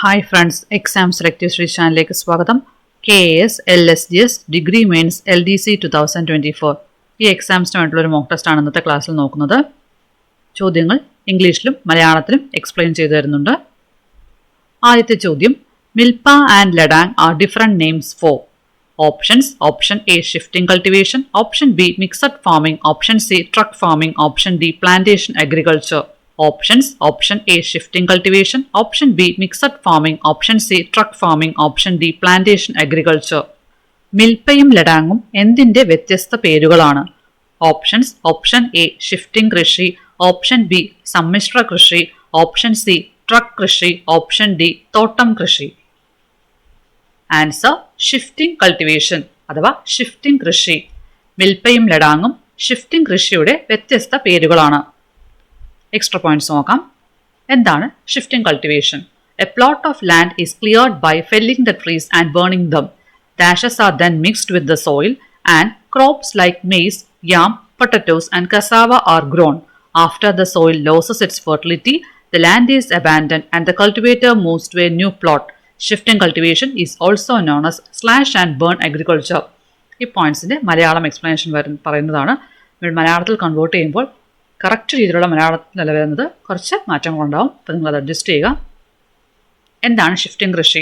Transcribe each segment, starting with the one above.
Hi friends, exam selective Shri ചാനലിലേക്ക് സ്വാഗതം. KAS LSGS degree mains LDC 2024 ഈ എക്സാംസിന് വേണ്ടിയുള്ള ഒരു മോക്ക് ടെസ്റ്റ് ആണ് ഇന്നത്തെ ക്ലാസ്സിൽ നോക്കുന്നത്. ചോദ്യങ്ങൾ ഇംഗ്ലീഷിലും മലയാളത്തിലും എക്സ്പ്ലെയിൻ ചെയ്തു തരുന്നുണ്ട്. ആദ്യത്തെ ചോദ്യം, milpa and ladang are different names for options. Option A shifting cultivation, option B mixed farming, option C truck farming, option D plantation agriculture. Options: Option A shifting cultivation, Option B mixed farming, Option C truck farming, Option D plantation agriculture. മിൽപ്പയും ലഡാങ്ങും എന്തിന്റെ വ്യത്യസ്ത പേരുകളാണ്? Options: option A shifting കൃഷി, option B സമ്മിശ്ര കൃഷി, option C truck കൃഷി, option D തോട്ടം കൃഷി. Answer: shifting cultivation അഥവാ ഷിഫ്റ്റിംഗ് കൃഷി. മിൽപ്പയും ലഡാങ്ങും ഷിഫ്റ്റിംഗ് കൃഷിയുടെ വ്യത്യസ്ത പേരുകളാണ്. എക്സ്ട്രാ പോയിന്റ്സ് നോക്കാം. എന്താണ് shifting cultivation? A plot of land is cleared by felling the trees and burning them. Dashes are then mixed with the soil and crops like maize, yam, potatoes and cassava are grown. After the soil loses its fertility, the land is abandoned and the cultivator moves to a new plot. Shifting cultivation is also known as slash and burn agriculture. ഈ പോയിന്റ്സിന്റെ Malayalam explanation പറയുന്നതാണ്. മലയാളത്തിൽ convert ചെയ്യുമ്പോൾ correct രീതിയിലുള്ള മലയാളത്തിലല്ല വരുന്നത്, കുറച്ച് മാറ്റങ്ങളുണ്ടാവും. അപ്പോൾ നിങ്ങളത് adjust ചെയ്യുക. എന്താണ് ഷിഫ്റ്റിംഗ് കൃഷി?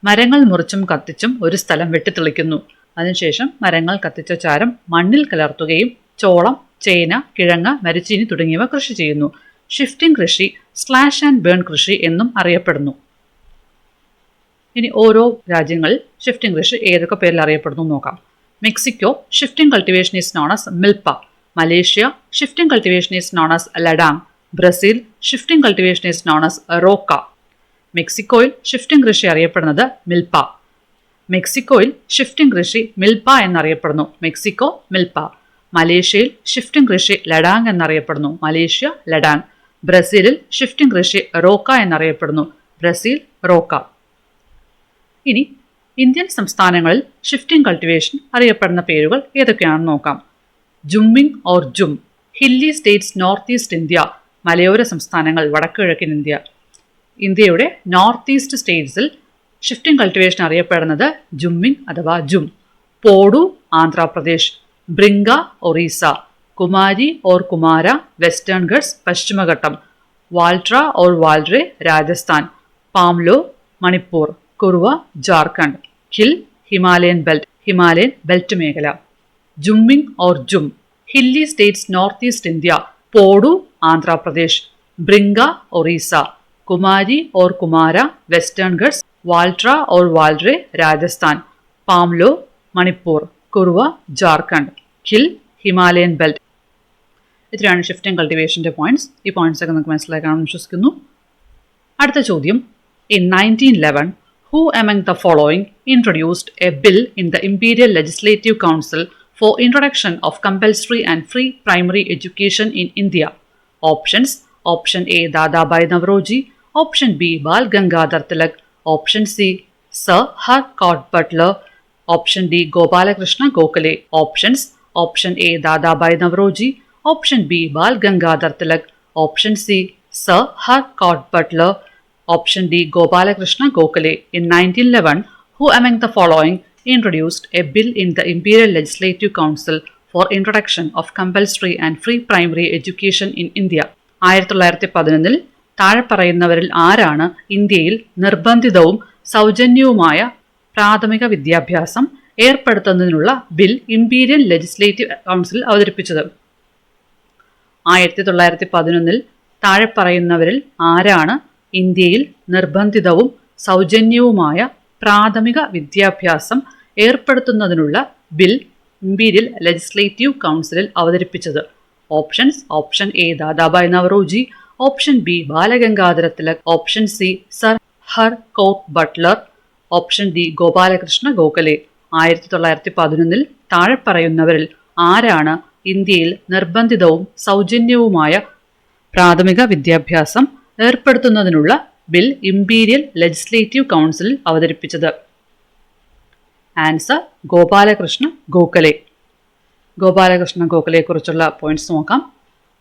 മരങ്ങൾ മുറിച്ചും കത്തിച്ചും ഒരു സ്ഥലം വെട്ടിത്തെളിക്കുന്നു. അതിനുശേഷം മരങ്ങൾ കത്തിച്ച ചാരം മണ്ണിൽ കലർത്തുകയും ചോളം, ചേന, കിഴങ്ങ്, മരിച്ചീനി തുടങ്ങിയവ കൃഷി ചെയ്യുന്നു. ഷിഫ്റ്റിംഗ് കൃഷി സ്ലാഷ് ആൻഡ് ബേൺ കൃഷി എന്നും അറിയപ്പെടുന്നു. ഇനി ഓരോ രാജ്യങ്ങളിൽ ഷിഫ്റ്റിംഗ് കൃഷി ഏതൊക്കെ പേരിൽ അറിയപ്പെടുന്നു നോക്കാം. Mexico shifting cultivation is known as milpa. Malaysia, shifting cultivation is known as ladang. Brazil, shifting cultivation is known as roca. മെക്സിക്കോയിൽ ഷിഫ്റ്റിംഗ് കൃഷി അറിയപ്പെടുന്നത് മിൽപ്പ. മെക്സിക്കോയിൽ ഷിഫ്റ്റിംഗ് കൃഷി മിൽപ്പ എന്നറിയപ്പെടുന്നു. Mexico milpa. മലേഷ്യയിൽ ഷിഫ്റ്റിംഗ് കൃഷി ലഡാങ് എന്നറിയപ്പെടുന്നു. Malaysia ladang. ബ്രസീലിൽ ഷിഫ്റ്റിംഗ് കൃഷി റോക്ക എന്നറിയപ്പെടുന്നു. Brazil roca. ഇനി ഇന്ത്യൻ സംസ്ഥാനങ്ങളിൽ ഷിഫ്റ്റിംഗ് കൾട്ടിവേഷൻ അറിയപ്പെടുന്ന പേരുകൾ ഏതൊക്കെയാണെന്ന് നോക്കാം. Jhumming or jhum, hilly states north east India, മലയോര സംസ്ഥാനങ്ങൾ വടക്കുകിഴക്കൻ ഇന്ത്യ. ഇന്ത്യയുടെ നോർത്ത് ഈസ്റ്റ് സ്റ്റേറ്റ്സിൽ ഷിഫ്റ്റിംഗ് കൾട്ടിവേഷൻ അറിയപ്പെടുന്നത് ജുമ്മിങ് അഥവാ ജും. പോഡു ആന്ധ്രാപ്രദേശ്, ബ്രിങ്ക ഒറീസ, കുമാരി ഓർ കുമാര വെസ്റ്റേൺ ഗട്ട്സ് പശ്ചിമഘട്ടം, വാൾട്ര or waldre Rajasthan, pamlou Manipur, kurwa Jharkhand, khil Himalayan belt മേഖല. Jhumming or jhum, hilly states north east India, podu Andhra Pradesh, bringa Orissa, kumari or kumara western Ghats, waltra or waldre Rajasthan, pamlou Manipur, kurwa Jharkhand, khil Himalayan belt. ഇത്രയാണ് ഷിഫ്റ്റിംഗ് കൾട്ടിവേഷൻ്റെ പോയിന്റ്സ്. ഈ പോയിന്റ്സ് ഒക്കെ നമുക്ക് മനസ്സിലാക്കാമെന്ന് വിശ്വസിക്കുന്നു. അടുത്ത ചോദ്യം, in 1911 who among the following introduced a bill in the Imperial Legislative Council for introduction of compulsory and free primary education in India? Options: Option A Dadabhai Navroji, Option B Bal Gangadhar Tilak, Option C Sir Harcourt Butler, Option D Gopalakrishna Gokhale. Options: Option A Dadabhai Navroji, Option B Bal Gangadhar Tilak, Option C Sir Harcourt Butler, Option D Gopalakrishna Gokhale. In 1911 who among the following introduced a bill in the Imperial Legislative Council for introduction of compulsory and free primary education in India? 1911 താഴെ പറയുന്നവരിൽ ആരാണ് ഇന്ത്യയിൽ നിർബന്ധിതവും സൗജന്യവുമായ പ്രാഥമിക വിദ്യാഭ്യാസം ഏർപ്പെടുത്തുന്നതിനുള്ള bill imperial legislative council അവതരിപ്പിച്ചത്? 1911 താഴെ പറയുന്നവരിൽ ആരാണ് ഇന്ത്യയിൽ നിർബന്ധിതവും സൗജന്യവുമായ പ്രാഥമിക വിദ്യാഭ്യാസം ഏർപ്പെടുത്തുന്നതിനുള്ള ബിൽ ഇമ്പീരിയൽ ലെജിസ്ലേറ്റീവ് കൗൺസിലിൽ അവതരിപ്പിച്ചത്? Options: option A Dadabhai Naoroji, option B Balagangadhara Tilak, option C sir Harcourt Butler, option D Gopalakrishna Gokhale. 1911 താഴെ പറയുന്നവരിൽ ആരാണ് ഇന്ത്യയിൽ നിർബന്ധിതവും സൗജന്യവുമായ പ്രാഥമിക വിദ്യാഭ്യാസം ഏർപ്പെടുത്തുന്നതിനുള്ള ബിൽ ഇമ്പീരിയൽ ലെജിസ്ലേറ്റീവ് കൗൺസിലിൽ അവതരിപ്പിച്ചത്? ആൻസർ: ഗോപാലകൃഷ്ണ ഗോഖലെ. ഗോപാലകൃഷ്ണ ഗോഖലെയെക്കുറിച്ചുള്ള പോയിന്റ്സ് നോക്കാം.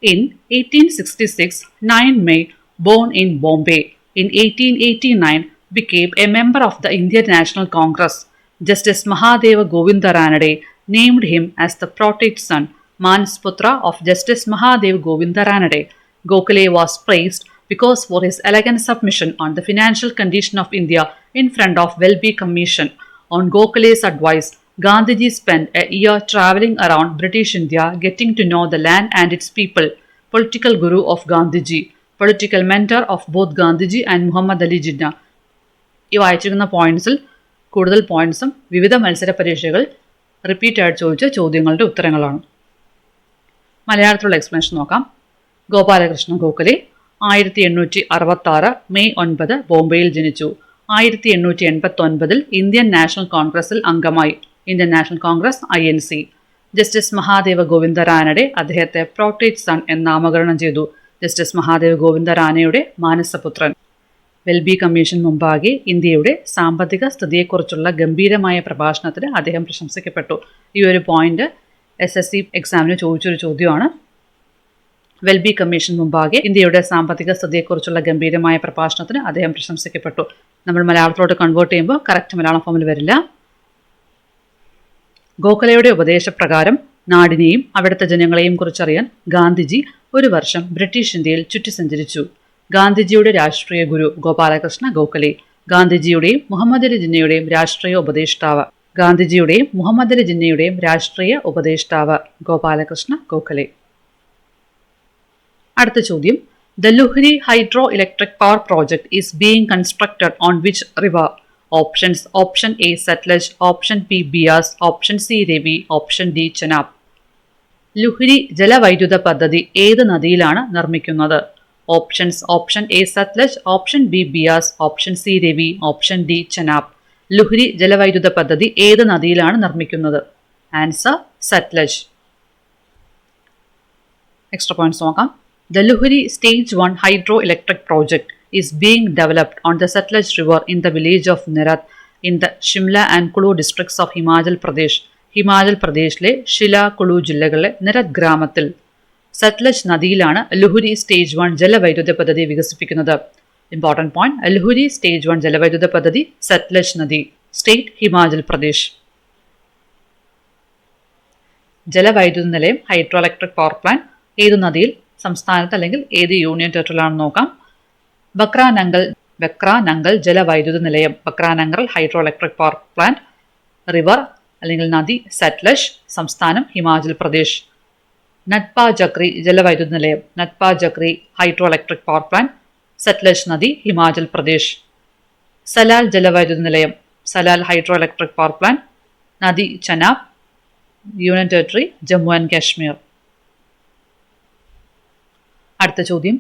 In 1866, 9 May, born in Bombay. In 1889, became a member of the Indian National Congress. Justice Mahadeva Govinda Ranade named him as the protege son, Manasputra of Justice Mahadeva Govinda Ranade. Gokhale was praised because for his elegant submission on the financial condition of India in front of Welby Commission. On Gokhale's advice, Gandhiji spent a year travelling around British India getting to know the land and its people. Political guru of Gandhiji, political mentor of both Gandhiji and Muhammad Ali Jinnah. ഈ വായിച്ചിരിക്കുന്ന പോയിന്റ്സിൽ കൂടുതൽ പോയിന്റ്സും വിവിധ മത്സര പരീക്ഷകൾ repeat ആയിട്ട് ചോദിച്ച ചോദ്യങ്ങളുടെ ഉത്തരങ്ങളാണ്. മലയാളത്തിലുള്ള explanation നോക്കാം. ഗോപാലകൃഷ്ണ ഗോഖലെ 1866 മെയ് 9 ബോംബെയിൽ ജനിച്ചു. 1889 ഇന്ത്യൻ നാഷണൽ കോൺഗ്രസിൽ അംഗമായി. Indian national Congress INC. Justice Mahadeva Govinda Ranade അദ്ദേഹത്തെ പ്രോട്ടേജ് സൺ എന്ന് നാമകരണം ചെയ്തു. ജസ്റ്റിസ് മഹാദേവ ഗോവിന്ദ റാനയുടെ മാനസപുത്രൻ. വെൽബി കമ്മീഷൻ മുമ്പാകെ ഇന്ത്യയുടെ സാമ്പത്തിക സ്ഥിതിയെക്കുറിച്ചുള്ള ഗംഭീരമായ പ്രഭാഷണത്തിന് അദ്ദേഹം പ്രശംസിക്കപ്പെട്ടു. ഈ ഒരു പോയിന്റ് SSC എക്സാമിന് ചോദിച്ചൊരു ചോദ്യമാണ്. വെൽബി കമ്മീഷൻ മുമ്പാകെ ഇന്ത്യയുടെ സാമ്പത്തിക സ്ഥിതിയെക്കുറിച്ചുള്ള ഗംഭീരമായ പ്രഭാഷണത്തിന് അദ്ദേഹം പ്രശംസിക്കപ്പെട്ടു. നമ്മൾ മലയാളത്തിലോട്ട് കൺവേർട്ട് ചെയ്യുമ്പോൾ കറക്റ്റ് മലയാളം ഫോമിൽ വരില്ല. ഗോഖലെയുടെ ഉപദേശപ്രകാരം നാടിനെയും അവിടുത്തെ ജനങ്ങളെയും കുറിച്ചറിയാൻ ഗാന്ധിജി ഒരു വർഷം ബ്രിട്ടീഷ് ഇന്ത്യയിൽ ചുറ്റി സഞ്ചരിച്ചു. ഗാന്ധിജിയുടെ രാഷ്ട്രീയ ഗുരു ഗോപാലകൃഷ്ണ ഗോഖലെ. ഗാന്ധിജിയുടെയും മുഹമ്മദ് അലി ജിന്നയുടെയും രാഷ്ട്രീയ ഉപദേഷ്ടാവ്. ഗാന്ധിജിയുടെയും മുഹമ്മദ് അലി ജിന്നയുടെയും രാഷ്ട്രീയ ഉപദേഷ്ടാവ് ഗോപാലകൃഷ്ണ ഗോഖലെ. അടുത്ത ചോദ്യം. The Luhri hydroelectric power project is being constructed on which river? Options: Option A Satluj, Option B Beas, Option C Ravi, Option D Chenab. ലുഹ്രി ജലവൈദ്യുത പദ്ധതി ഏത് നദിയിലാണ് നിർമ്മിക്കുന്നത്? Options: option A Sutlej, option B Beas, option C Ravi, option D Chenab. Luhri ജലവൈദ്യുത പദ്ധതി ഏത് നദിയിലാണ് നിർമ്മിക്കുന്നത്? ആൻസർ സത്ലജ്. എക്സ്ട്രാ പോയിന്റ്സ് നോക്കാം. The Luhri Stage 1 hydroelectric project is being developed on the Satluj River in the village of Nirath in the Shimla and Kulu districts of Himachal Pradesh. Himachal പ്രദേശിലെ ഷില, കുളു ജില്ലകളിലെ നിരത് ഗ്രാമത്തിൽ Sutlej നദിയിലാണ് ലുഹ്രി stage 1 ജലവൈദ്യുത പദ്ധതി വികസിപ്പിക്കുന്നത്. Important point. ലുഹ്രി സ്റ്റേജ് 1 ജലവൈദ്യുത പദ്ധതി സത്ലജ് നദി, സ്റ്റേറ്റ് ഹിമാചൽ പ്രദേശ്. ജലവൈദ്യുത നിലയം ഹൈഡ്രോ ഇലക്ട്രിക് പവർ പ്ലാന്റ് ഏത് നദിയിൽ, സംസ്ഥാനത്ത് അല്ലെങ്കിൽ ഏത് യൂണിയൻ ടെറിട്ടറിയിലാണെന്ന് നോക്കാം. ബക്രാനങ്കൽ ജലവൈദ്യുത നിലയം, Bhakra Nangal hydro electric power plant. River അല്ലെങ്കിൽ നദി സത്ലജ്, സംസ്ഥാനം ഹിമാചൽ പ്രദേശ്. നട്പ ജക്രി ജലവൈദ്യുത നിലയം, Nathpa Jhakri hydro electric power plant, Sutlej നദി ഹിമാചൽ പ്രദേശ്. സലാൽ ജലവൈദ്യുത നിലയം, Salal hydro electric power plant, നദി Chenab, union territory Jammu and Kashmir. അടുത്ത ചോദ്യം.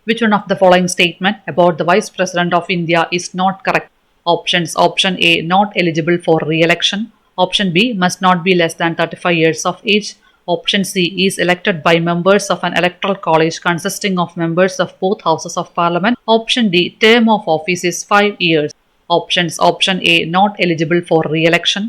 Which one of the following statement about the Vice President of India is not correct? Options: Option A not eligible for re-election, Option B must not be less than 35 years of age, Option C is elected by members of an electoral college consisting of members of both houses of parliament, Option D term of office is 5 years. Options: Option A not eligible for re-election,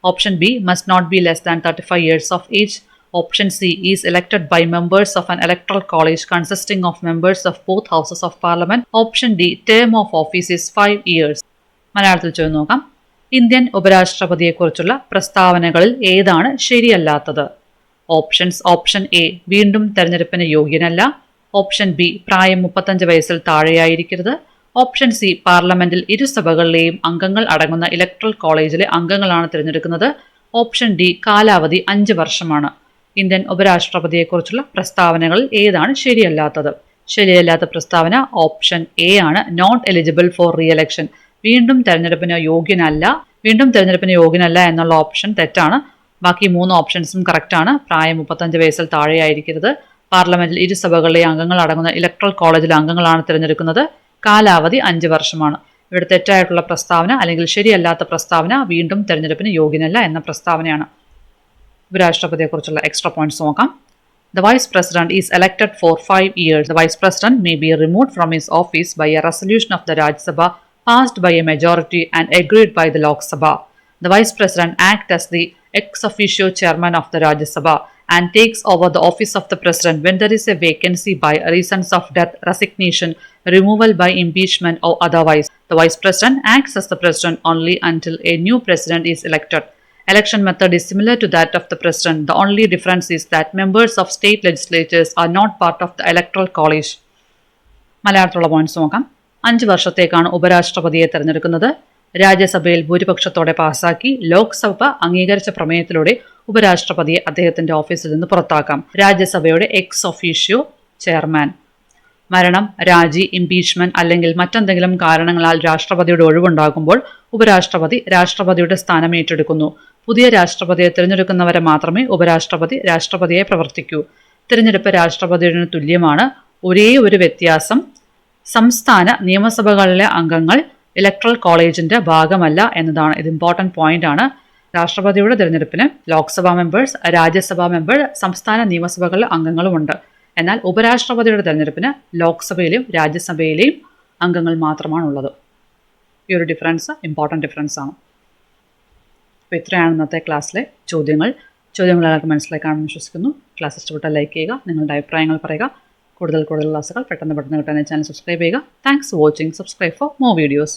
Option B must not be less than 35 years of age, Option C is elected by members of an electoral college consisting of members of both houses of parliament, Option D term of office is 5 years. മലയാളത്തിൽ ചോദിച്ചു നോക്കാം. Indian ഉപരാഷ്ട്രപതിയെക്കുറിച്ചുള്ള പ്രസ്താവനകളിൽ ഏതാണ് ശരിയല്ലാത്തത്? Options: option A വീണ്ടും തെരഞ്ഞെടുപ്പിന് യോഗ്യനല്ല, option B പ്രായം 35 വയസ്സിൽ താഴെയായിരിക്കരുത്, option C പാർലമെന്റിൽ ഇരുസഭകളിലെയും അംഗങ്ങൾ അടങ്ങുന്ന ഇലക്ട്രൽ കോളേജിലെ അംഗങ്ങളാണ് തിരഞ്ഞെടുക്കുന്നത്, ഓപ്ഷൻ ഡി കാലാവധി 5 വർഷമാണ്. ഇന്ത്യൻ ഉപരാഷ്ട്രപതിയെക്കുറിച്ചുള്ള പ്രസ്താവനകളിൽ ഏതാണ് ശരിയല്ലാത്തത്? ശരിയല്ലാത്ത പ്രസ്താവന ഓപ്ഷൻ എ ആണ്, നോട്ട് എലിജിബിൾ ഫോർ റീഎലക്ഷൻ. വീണ്ടും തെരഞ്ഞെടുപ്പിന് യോഗ്യനല്ല എന്നുള്ള ഓപ്ഷൻ തെറ്റാണ്. ബാക്കി 3 ഓപ്ഷൻസും കറക്റ്റാണ്. പ്രായം 35 വയസ്സിൽ താഴെയായിരിക്കരുത്, പാർലമെന്റിൽ ഇരുസഭകളിലെ അംഗങ്ങൾ അടങ്ങുന്ന ഇലക്ട്രൽ കോളേജിലെ അംഗങ്ങളാണ് തിരഞ്ഞെടുക്കുന്നത്, കാലാവധി 5 വർഷമാണ്. ഇവിടെ തെറ്റായിട്ടുള്ള പ്രസ്താവന അല്ലെങ്കിൽ ശരിയല്ലാത്ത പ്രസ്താവന വീണ്ടും തെരഞ്ഞെടുപ്പിന് യോഗ്യനല്ല എന്ന പ്രസ്താവനയാണ്. ഉപരാഷ്ട്രപതിയെക്കുറിച്ചുള്ള എക്സ്ട്രാ പോയിന്റ്സ് നോക്കാം. The Vice President is elected for 5 years. The Vice President may be removed from his office by a resolution of the Rajya Sabha passed by a majority and agreed by the Lok Sabha. The Vice President acts as the ex officio chairman of the Rajya Sabha and takes over the office of the president when there is a vacancy by reasons of death, resignation, removal by impeachment, or otherwise. The vice president acts as the president only until a new president is elected. Election method is similar to that of the president. The only difference is that members of state legislatures are not part of the electoral college. മലയാളത്തിലുള്ള points നോക്കാം. 5 വർഷത്തേക്കാണ് ഉപരാഷ്ട്രപതിയെ തെരഞ്ഞെടുക്കുന്നത്. രാജ്യസഭയിൽ ഭൂരിപക്ഷത്തോടെ പാസാക്കി ലോക്സഭ അംഗീകരിച്ച പ്രമേയത്തിലൂടെ ഉപരാഷ്ട്രപതിയെ അദ്ദേഹത്തിന്റെ ഓഫീസിൽ നിന്ന് പുറത്താക്കാം. രാജ്യസഭയുടെ എക്സ് ഒഫീഷ്യോ ചെയർമാൻ. മരണം, രാജി, ഇംപീച്ച്മെന്റ് അല്ലെങ്കിൽ മറ്റെന്തെങ്കിലും കാരണങ്ങളാൽ രാഷ്ട്രപതിയുടെ ഒഴിവുണ്ടാകുമ്പോൾ ഉപരാഷ്ട്രപതി രാഷ്ട്രപതിയുടെ സ്ഥാനം ഏറ്റെടുക്കുന്നു. പുതിയ രാഷ്ട്രപതിയെ തിരഞ്ഞെടുക്കുന്നവരെ മാത്രമേ ഉപരാഷ്ട്രപതി രാഷ്ട്രപതിയായി പ്രവർത്തിക്കൂ. തിരഞ്ഞെടുപ്പ് രാഷ്ട്രപതിയുടെ തുല്യമാണ്. ഒരേ ഒരു വ്യത്യാസം, സംസ്ഥാന നിയമസഭകളിലെ അംഗങ്ങൾ ഇലക്ട്രൽ കോളേജിന്റെ ഭാഗമല്ല എന്നതാണ്. ഇത് ഇമ്പോർട്ടൻറ്റ് പോയിന്റ് ആണ്. രാഷ്ട്രപതിയുടെ തിരഞ്ഞെടുപ്പിന് ലോക്സഭാ മെമ്പേഴ്സ്, രാജ്യസഭാ മെമ്പർ, സംസ്ഥാന നിയമസഭകളിലെ അംഗങ്ങളുമുണ്ട്. എന്നാൽ ഉപരാഷ്ട്രപതിയുടെ തിരഞ്ഞെടുപ്പിന് ലോക്സഭയിലെയും രാജ്യസഭയിലെയും അംഗങ്ങൾ മാത്രമാണുള്ളത്. ഈ ഒരു ഡിഫറൻസ് ഇമ്പോർട്ടൻറ്റ് ഡിഫറൻസ് ആണ്. അപ്പോൾ ഇത്രയാണ് ഇന്നത്തെ ക്ലാസ്സിലെ ചോദ്യങ്ങൾ. എല്ലാവർക്കും മനസ്സിലായി കാണുമെന്ന് വിശ്വസിക്കുന്നു. ക്ലാസ് ഇഷ്ടപ്പെട്ടാൽ ലൈക്ക് ചെയ്യുക, നിങ്ങളുടെ അഭിപ്രായങ്ങൾ പറയുക. കൂടുതൽ ക്ലാസ്സുകൾ പെട്ടെന്ന് കിട്ടാൻ ചാനൽ സബ്സ്ക്രൈബ് ചെയ്യുക. Thanks for watching. Subscribe for more videos.